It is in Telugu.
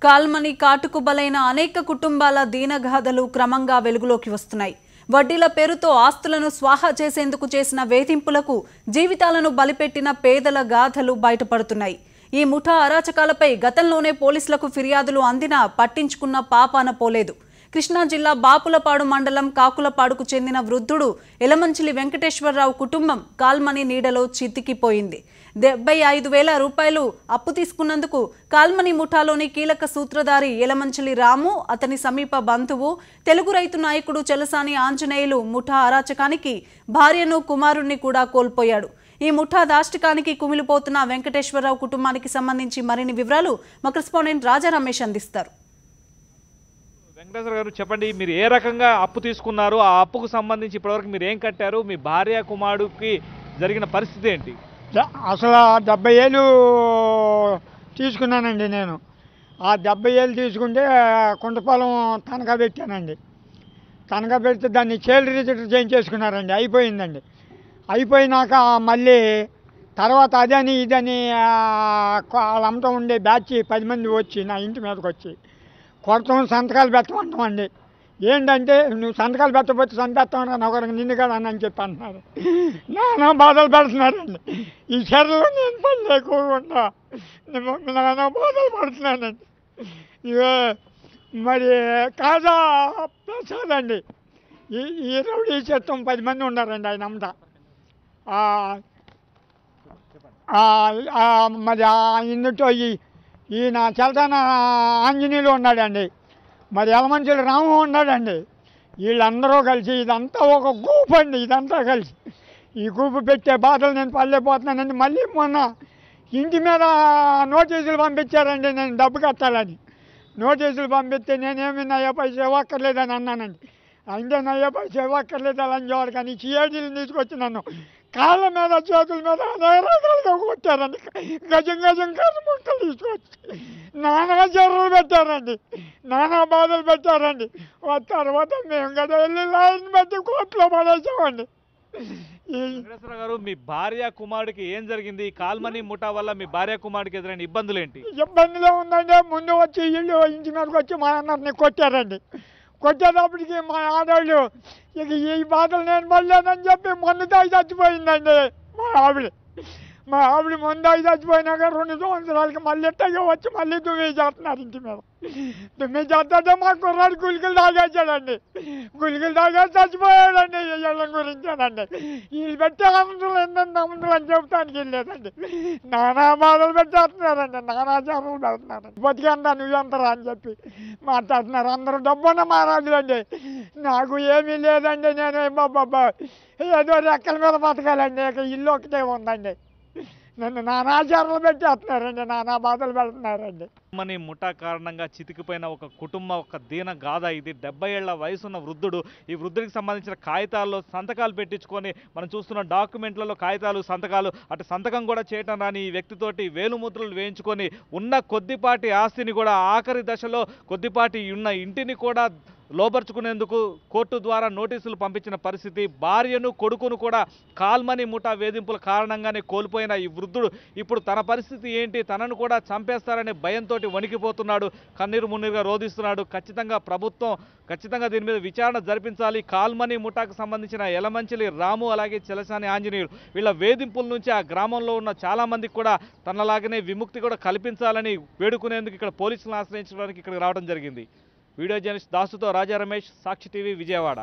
కాల్మని కాటుకు బలైన అనేక కుటుంబాల దీనగాథలు క్రమంగా వెలుగులోకి వస్తున్నాయి. వడ్డీల పేరుతో ఆస్తులను స్వాహా చేసేందుకు చేసిన వేధింపులకు జీవితాలను బలిపెట్టిన పేదల గాథలు బయటపడుతున్నాయి. ఈ ముఠా అరాచకాలపై గతంలోనే పోలీసులకు ఫిర్యాదులు అందినా పట్టించుకున్న పాపాన పోలేదు. కృష్ణా జిల్లా బాపులపాడు మండలం కాకులపాడుకు చెందిన వృద్ధుడు ఎలమంచిలి వెంకటేశ్వరరావు కుటుంబం కాల్మని నీడలో చితికిపోయింది. 75,000 రూపాయలు అప్పు తీసుకున్నందుకు కాల్మని ముఠాలోని కీలక సూత్రధారి ఎలమంచిలి రాము, అతని సమీప బంధువు తెలుగు రైతు నాయకుడు చలసాని ఆంజనేయులు ముఠా అరాచకానికి భార్యను కుమారుణ్ణి కూడా కోల్పోయాడు. ఈ ముఠా దాష్టికానికి కుమిలిపోతున్న వెంకటేశ్వరరావు కుటుంబానికి సంబంధించి మరిన్ని వివరాలు మా కరెస్పాండెంట్ రాజా రమేష్ అందిస్తారు. వెంకటేశ్వర గారు చెప్పండి, మీరు ఏ రకంగా అప్పు తీసుకున్నారు, ఆ అప్పుకు సంబంధించి ఇప్పటివరకు మీరు ఏం కట్టారు, మీ భార్య కుమారుడికి జరిగిన పరిస్థితి ఏంటి? అసలు 70,000 తీసుకున్నానండి. నేను ఆ 70,000 తీసుకుంటే కుంటపాలెం తనఖా పెట్టానండి. తనఖా పెడితే దాన్ని సేల్ రిజిస్టర్ చేయించేసుకున్నారండి. అయిపోయిందండి. అయిపోయినాక మళ్ళీ తర్వాత అదని ఇదని వాళ్ళంతా ఉండే బ్యాచ్ 10 మంది వచ్చి నా ఇంటి మీదకి వచ్చి కొడతాం, సంతకాలు పెట్టమంటామండి. ఏంటంటే నువ్వు సంతకాలు పెట్టకపోతే చంపేస్తామని ఒకరికి నిన్ను కదా అని చెప్పి అంటున్నారు. నానా బాధలు పెడుతున్నారండి. ఈ చర్యలో నేను పని లేకుండా నానా బాధలు పడుతున్నానండి. ఇవే మరి కాజా ప్రసాద్ అండి. ఈ రౌడీ చట్టం 10 మంది ఉన్నారండి ఆయన అమ్మట. మరి ఇందుతో ఈయన చలసాని ఆంజనేయులు ఉన్నాడండి. మరి ఎలమంచిలి రాము ఉన్నాడండి. వీళ్ళందరూ కలిసి ఇదంతా ఒక గ్రూప్ అండి. ఇదంతా కలిసి ఈ గ్రూపు పెట్టే బాధలు నేను పడలేకపోతున్నానండి. మళ్ళీ మొన్న ఇంటి మీద నోటీసులు పంపించారండి. నేను డబ్బు కట్టాలని నోటీసులు పంపిస్తే నేనేమి నయ్యా పైసా ఇవ్వక్కర్లేదని అన్నానండి. అంటే నయ్యా పైసా ఇవ్వక్కర్లేదు అలా అని కానీ సిఐడీలు తీసుకొచ్చి నన్ను కాళ్ళ మీద చేతుల మీద అనేక రకాలుగా కొట్టారండి. గజం కర్రముక్కలు తీసుకొచ్చి నానా చర్యలు పెట్టారండి. నానా బాధలు పెట్టారండి. తర్వాత మేము కదా వెళ్ళి లైన్ పెట్టి కోర్టులో పడేసామండి. వెంకటేశ్వర గారు, మీ భార్య కుమారుడికి ఏం జరిగింది? కాల్మని ముఠా వల్ల మీ భార్య కుమారుడికి ఎదురైన ఇబ్బందులు ఏంటి? ఇబ్బందులు ఉందండి. ముందు వచ్చి ఇల్లు ఇంటి మీదకి వచ్చి మా అన్నని కొట్టారండి. కొట్టేటప్పటికి మా ఆడవాళ్ళు ఇక ఈ బాధలు నేను పడలేదని చెప్పి మందు తాగి చచ్చిపోయిందండి మా ఆవిడ ముందు తాగి చచ్చిపోయినాక 2 సంవత్సరాలకి మళ్ళీ ఎట్టగా వచ్చి మళ్ళీ దుమ్మి చేస్తున్నారు ఇంటి మీద. దుమ్మి చేస్తుంటే మా కుర్రాడు గులికలు తాగేసాడండి. గులికలు తాగేసి చచ్చిపోయాడండి. ఇళ్ళ గురించేనండి. వీళ్ళు పెట్టే అమ్ముతులు ఎంతెంత అమ్ముతులు అని చెప్తానికి వెళ్ళలేదండి. నానా బాధలు పెట్టేస్తున్నారండి. నానా చేపలు పెడుతున్నారండి. బతికంతా నువ్వెంతరా అని చెప్పి మాట్లాడుతున్నారు. అందరూ డబ్బున్న మహారాజులండి. నాకు ఏమీ లేదండి. నేను బాబా ఏదో రెక్కల మీద బతకాలండి. ఇక ఇల్లు ఒకటే ఉందండి. నన్ను నానా చర్యలు పెట్టేస్తున్నారండి. నానా బాధలు పెడుతున్నారండి. కాల్మని ముఠా కారణంగా చితికిపోయిన ఒక కుటుంబం, ఒక దీన గాథ ఇది. 70 ఏళ్ల వయసున్న వృద్ధుడు. ఈ వృద్ధుడికి సంబంధించిన కాగితాల్లో సంతకాలు పెట్టించుకొని మనం చూస్తున్న డాక్యుమెంట్లలో కాగితాలు, సంతకాలు, అటు సంతకం కూడా చేయటం రాని ఈ వ్యక్తితోటి వేలుముద్రలు వేయించుకొని ఉన్న కొద్దిపాటి ఆస్తిని కూడా ఆఖరి దశలో కొద్దిపాటి ఉన్న ఇంటిని కూడా లోపరుచుకునేందుకు కోర్టు ద్వారా నోటీసులు పంపించిన పరిస్థితి. భార్యను కొడుకును కూడా కాల్మని ముఠా వేధింపుల కారణంగానే కోల్పోయిన ఈ వృద్ధుడు ఇప్పుడు తన పరిస్థితి ఏంటి, తనను కూడా చంపేస్తారనే భయంతో వణికిపోతున్నాడు. కన్నీరు మున్నీరుగా రోధిస్తున్నాడు. ఖచ్చితంగా దీని మీద విచారణ జరిపించాలి. కాల్మని ముఠాకు సంబంధించిన ఎలమంచిలి రాము, అలాగే చలసాని ఆంజనేయులు వీళ్ళ వేధింపుల నుంచి ఆ గ్రామంలో ఉన్న చాలామందికి కూడా తనలాగనే విముక్తి కూడా కల్పించాలని వేడుకునేందుకు ఇక్కడ పోలీసులను ఆశ్రయించడానికి ఇక్కడికి రావడం జరిగింది. వీడియో జర్నలిస్ట్ దాసుతో రాజా రమేష్, సాక్షి టీవీ, విజయవాడ.